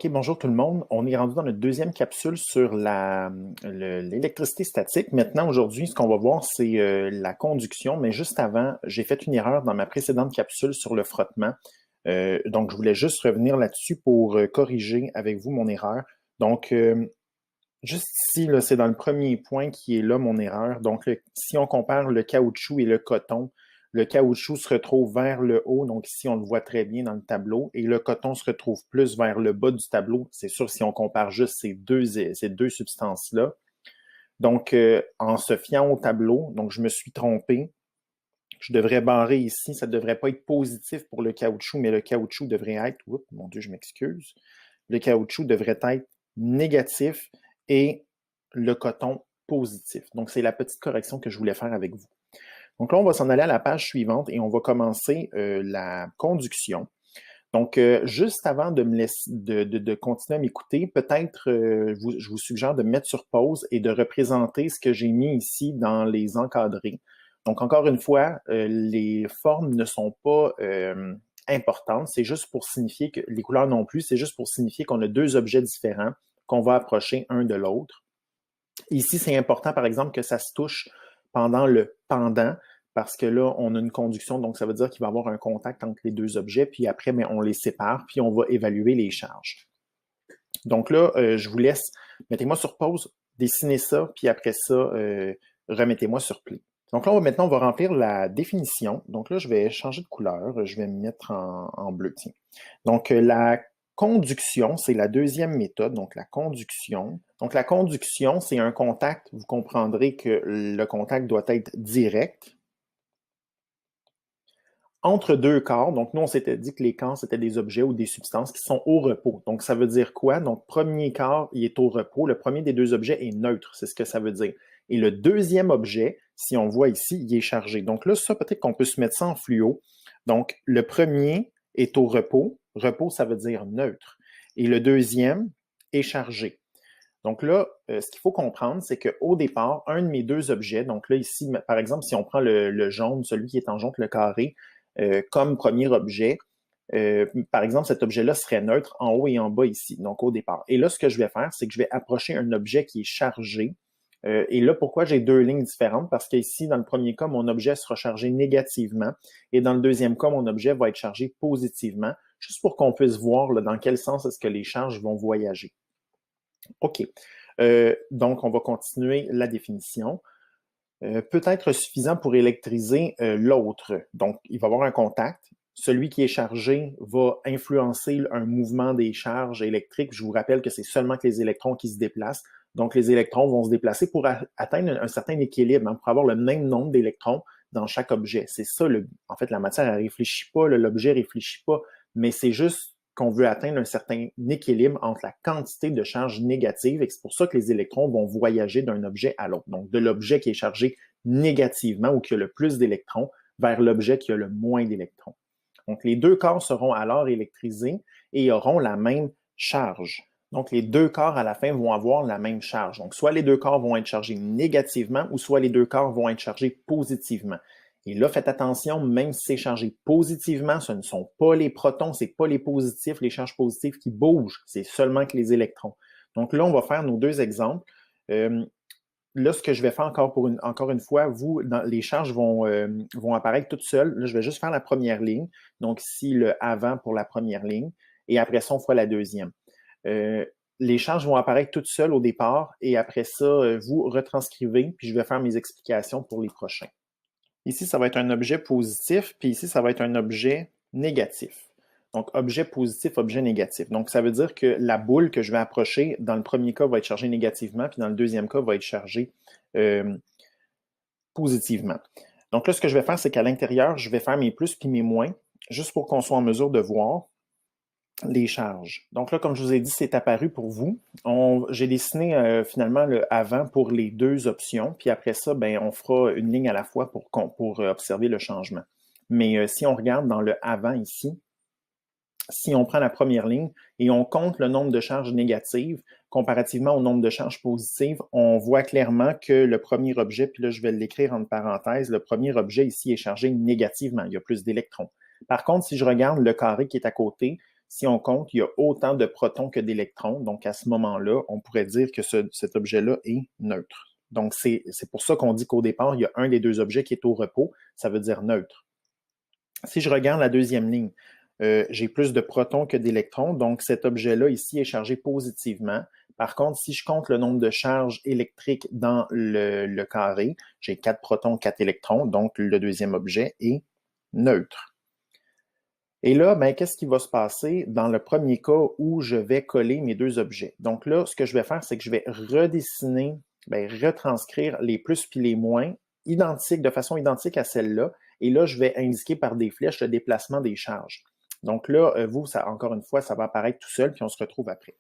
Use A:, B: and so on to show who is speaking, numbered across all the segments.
A: OK, bonjour tout le monde. On est rendu dans notre deuxième capsule sur l'électricité statique. Maintenant, aujourd'hui, ce qu'on va voir, c'est la conduction, mais juste avant, j'ai fait une erreur dans ma précédente capsule sur le frottement. Donc, je voulais juste revenir là-dessus pour corriger avec vous mon erreur. Donc, juste ici, là, c'est dans le premier point qui est là mon erreur. Donc, si on compare le caoutchouc et le coton, le caoutchouc se retrouve vers le haut, donc ici on le voit très bien dans le tableau, et le coton se retrouve plus vers le bas du tableau. C'est sûr si on compare juste ces deux substances-là. Donc, en se fiant au tableau, donc je me suis trompé. Je devrais barrer ici, ça ne devrait pas être positif pour le caoutchouc, mais le caoutchouc devrait être, oups, mon Dieu, je m'excuse, le caoutchouc devrait être négatif et le coton positif. Donc, c'est la petite correction que je voulais faire avec vous. Donc là, on va s'en aller à la page suivante et on va commencer la conduction. Donc, juste avant de me laisser, de continuer à m'écouter, peut-être je vous suggère de me mettre sur pause et de représenter ce que j'ai mis ici dans les encadrés. Donc, encore une fois, les formes ne sont pas importantes. C'est juste pour signifier que les couleurs non plus, c'est juste pour signifier qu'on a deux objets différents qu'on va approcher un de l'autre. Ici, c'est important, par exemple, que ça se touche pendant le pendant, parce que là, on a une conduction, donc ça veut dire qu'il va y avoir un contact entre les deux objets, puis après, mais on les sépare, puis on va évaluer les charges. Donc là, je vous laisse, mettez-moi sur pause, dessinez ça, puis après ça, remettez-moi sur play. Donc là, maintenant, on va remplir la définition. Donc là, je vais changer de couleur, je vais me mettre en bleu, tiens. Donc, la conduction, c'est la deuxième méthode, donc la conduction. Donc, la conduction, c'est un contact, vous comprendrez que le contact doit être direct entre deux corps. Donc, nous, on s'était dit que les corps, c'était des objets ou des substances qui sont au repos. Donc, ça veut dire quoi? Donc, premier corps, il est au repos. Le premier des deux objets est neutre, c'est ce que ça veut dire. Et le deuxième objet, si on voit ici, il est chargé. Donc là, ça, peut-être qu'on peut se mettre ça en fluo. Donc, le premier est au repos. Repos, ça veut dire neutre. Et le deuxième est chargé. Donc là, ce qu'il faut comprendre, c'est qu'au départ, un de mes deux objets, donc là ici, par exemple, si on prend le jaune, celui qui est en jaune, le carré, comme premier objet, par exemple, cet objet-là serait neutre en haut et en bas ici, donc au départ. Et là, ce que je vais faire, c'est que je vais approcher un objet qui est chargé. Et là, pourquoi j'ai deux lignes différentes? Parce qu'ici, dans le premier cas, mon objet sera chargé négativement et dans le deuxième cas, mon objet va être chargé positivement, juste pour qu'on puisse voir là, dans quel sens est-ce que les charges vont voyager. OK. Donc, on va continuer la définition. Peut être suffisant pour électriser l'autre. Donc, il va y avoir un contact. Celui qui est chargé va influencer un mouvement des charges électriques. Je vous rappelle que c'est seulement que les électrons qui se déplacent. Donc, les électrons vont se déplacer pour atteindre un certain équilibre, hein, pour avoir le même nombre d'électrons dans chaque objet. C'est ça, en fait, la matière, elle réfléchit pas, l'objet réfléchit pas, mais c'est juste qu'on veut atteindre un certain équilibre entre la quantité de charge négative et c'est pour ça que les électrons vont voyager d'un objet à l'autre. Donc, de l'objet qui est chargé négativement ou qui a le plus d'électrons vers l'objet qui a le moins d'électrons. Donc, les deux corps seront alors électrisés et auront la même charge. Donc, les deux corps à la fin vont avoir la même charge. Donc, soit les deux corps vont être chargés négativement ou soit les deux corps vont être chargés positivement. Et là, faites attention, même si c'est chargé positivement, ce ne sont pas les protons, ce n'est pas les positifs, les charges positives qui bougent, c'est seulement que les électrons. Donc là, on va faire nos deux exemples. Là, ce que je vais faire encore une fois, les charges vont apparaître toutes seules. Là, je vais juste faire la première ligne. Donc ici, le avant pour la première ligne. Et après ça, on fera la deuxième. Les charges vont apparaître toutes seules au départ. Et après ça, vous retranscrivez. Puis je vais faire mes explications pour les prochains. Ici, ça va être un objet positif, puis ici, ça va être un objet négatif. Donc, objet positif, objet négatif. Donc, ça veut dire que la boule que je vais approcher, dans le premier cas, va être chargée négativement, puis dans le deuxième cas, va être chargée positivement. Donc là, ce que je vais faire, c'est qu'à l'intérieur, je vais faire mes plus puis mes moins, juste pour qu'on soit en mesure de voir les charges. Donc là, comme je vous ai dit, c'est apparu pour vous. J'ai dessiné finalement le avant pour les deux options, puis après ça, ben, on fera une ligne à la fois pour observer le changement. Mais si on regarde dans le avant ici, si on prend la première ligne et on compte le nombre de charges négatives comparativement au nombre de charges positives, on voit clairement que le premier objet, puis là je vais l'écrire entre parenthèses, le premier objet ici est chargé négativement, il y a plus d'électrons. Par contre, si je regarde le carré qui est à côté, si on compte, il y a autant de protons que d'électrons. Donc, à ce moment-là, on pourrait dire que cet objet-là est neutre. Donc, c'est pour ça qu'on dit qu'au départ, il y a un des deux objets qui est au repos. Ça veut dire neutre. Si je regarde la deuxième ligne, j'ai plus de protons que d'électrons. Donc, cet objet-là ici est chargé positivement. Par contre, si je compte le nombre de charges électriques dans le carré, j'ai 4 protons, 4 électrons. Donc, le deuxième objet est neutre. Et là, ben, qu'est-ce qui va se passer dans le premier cas où je vais coller mes deux objets? Donc là, ce que je vais faire, c'est que je vais redessiner, retranscrire les plus puis les moins identiques, de façon identique à celle-là. Et là, je vais indiquer par des flèches le déplacement des charges. Donc là, vous, encore une fois, ça va apparaître tout seul, puis on se retrouve après.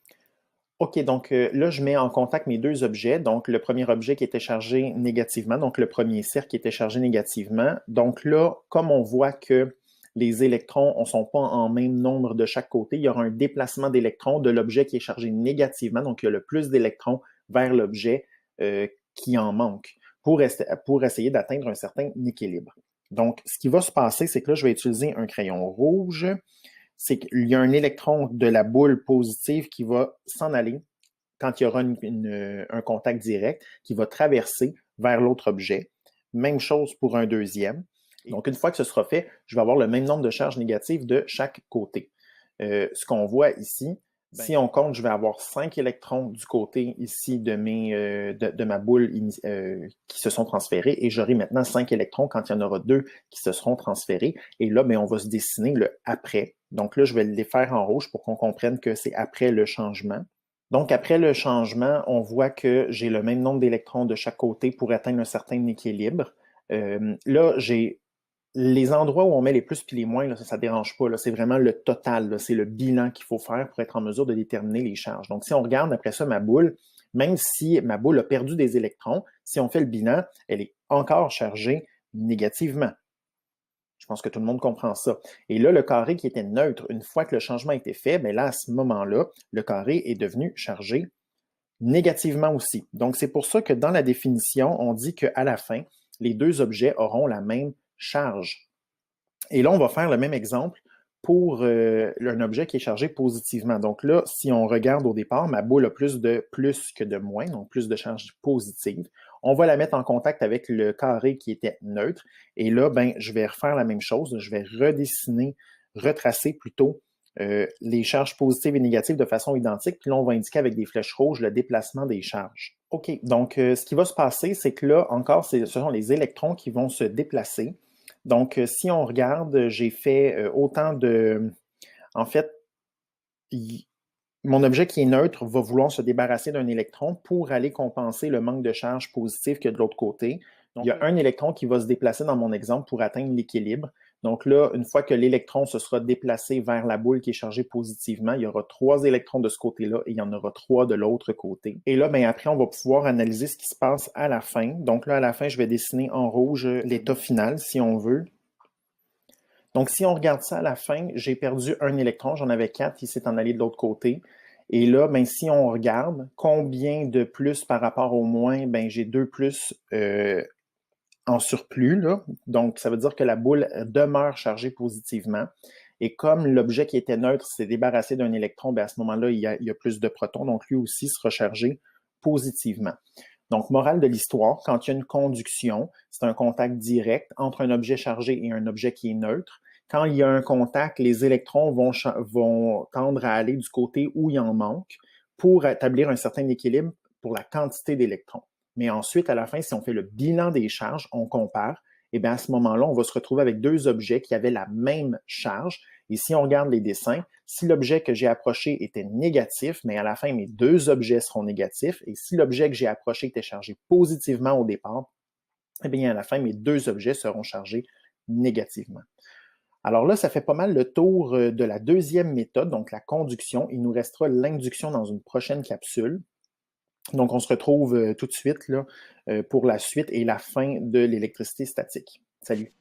A: OK, donc là, je mets en contact mes deux objets. Donc, le premier objet qui était chargé négativement, donc le premier cercle qui était chargé négativement. Donc là, comme on voit que les électrons ne sont pas en même nombre de chaque côté, il y aura un déplacement d'électrons de l'objet qui est chargé négativement, donc il y a le plus d'électrons vers l'objet qui en manque pour essayer d'atteindre un certain équilibre. Donc, ce qui va se passer, c'est que là, je vais utiliser un crayon rouge. C'est qu'il y a un électron de la boule positive qui va s'en aller quand il y aura un contact direct, qui va traverser vers l'autre objet. Même chose pour un deuxième. Donc, une fois que ce sera fait, je vais avoir le même nombre de charges négatives de chaque côté. Ce qu'on voit ici, si on compte, je vais avoir 5 électrons du côté ici de ma boule qui se sont transférés et j'aurai maintenant 5 électrons quand il y en aura 2 qui se seront transférés. Et là, on va se dessiner le après. Donc là, je vais les faire en rouge pour qu'on comprenne que c'est après le changement. Donc, après le changement, on voit que j'ai le même nombre d'électrons de chaque côté pour atteindre un certain équilibre. Là, j'ai les endroits où on met les plus puis les moins, là, ça ne dérange pas. C'est vraiment le total. C'est le bilan qu'il faut faire pour être en mesure de déterminer les charges. Donc, si on regarde après ça ma boule, même si ma boule a perdu des électrons, si on fait le bilan, elle est encore chargée négativement. Je pense que tout le monde comprend ça. Et là, le carré qui était neutre, une fois que le changement a été fait, là, à ce moment-là, le carré est devenu chargé négativement aussi. Donc, c'est pour ça que dans la définition, on dit qu'à la fin, les deux objets auront la même charge. Et là, on va faire le même exemple pour un objet qui est chargé positivement. Donc là, si on regarde au départ, ma boule a plus que de moins, donc plus de charge positive. On va la mettre en contact avec le carré qui était neutre. Et là, je vais refaire la même chose. Je vais retracer plutôt les charges positives et négatives de façon identique. Puis là, on va indiquer avec des flèches rouges le déplacement des charges. OK, donc ce qui va se passer, c'est que là, encore, ce sont les électrons qui vont se déplacer. Donc, si on regarde, j'ai fait autant de... En fait, mon objet qui est neutre va vouloir se débarrasser d'un électron pour aller compenser le manque de charge positive qu'il y a de l'autre côté. Donc, il y a un électron qui va se déplacer dans mon exemple pour atteindre l'équilibre. Donc là, une fois que l'électron se sera déplacé vers la boule qui est chargée positivement, il y aura 3 électrons de ce côté-là et il y en aura 3 de l'autre côté. Et là, après, on va pouvoir analyser ce qui se passe à la fin. Donc là, à la fin, je vais dessiner en rouge l'état final, si on veut. Donc, si on regarde ça à la fin, j'ai perdu un électron, j'en avais 4, il s'est en allé de l'autre côté. Et là, si on regarde combien de plus par rapport au moins, j'ai 2 plus en surplus, là. Donc, ça veut dire que la boule demeure chargée positivement. Et comme l'objet qui était neutre s'est débarrassé d'un électron, à ce moment-là, il y a plus de protons, donc lui aussi sera chargé positivement. Donc, morale de l'histoire, quand il y a une conduction, c'est un contact direct entre un objet chargé et un objet qui est neutre. Quand il y a un contact, les électrons vont tendre à aller du côté où il en manque pour établir un certain équilibre pour la quantité d'électrons. Mais ensuite, à la fin, si on fait le bilan des charges, on compare, et à ce moment-là, on va se retrouver avec deux objets qui avaient la même charge. Et si on regarde les dessins, si l'objet que j'ai approché était négatif, mais à la fin, mes deux objets seront négatifs. Et si l'objet que j'ai approché était chargé positivement au départ, à la fin, mes deux objets seront chargés négativement. Alors là, ça fait pas mal le tour de la deuxième méthode, donc la conduction. Il nous restera l'induction dans une prochaine capsule. Donc, on se retrouve tout de suite là, pour la suite et la fin de l'électricité statique. Salut!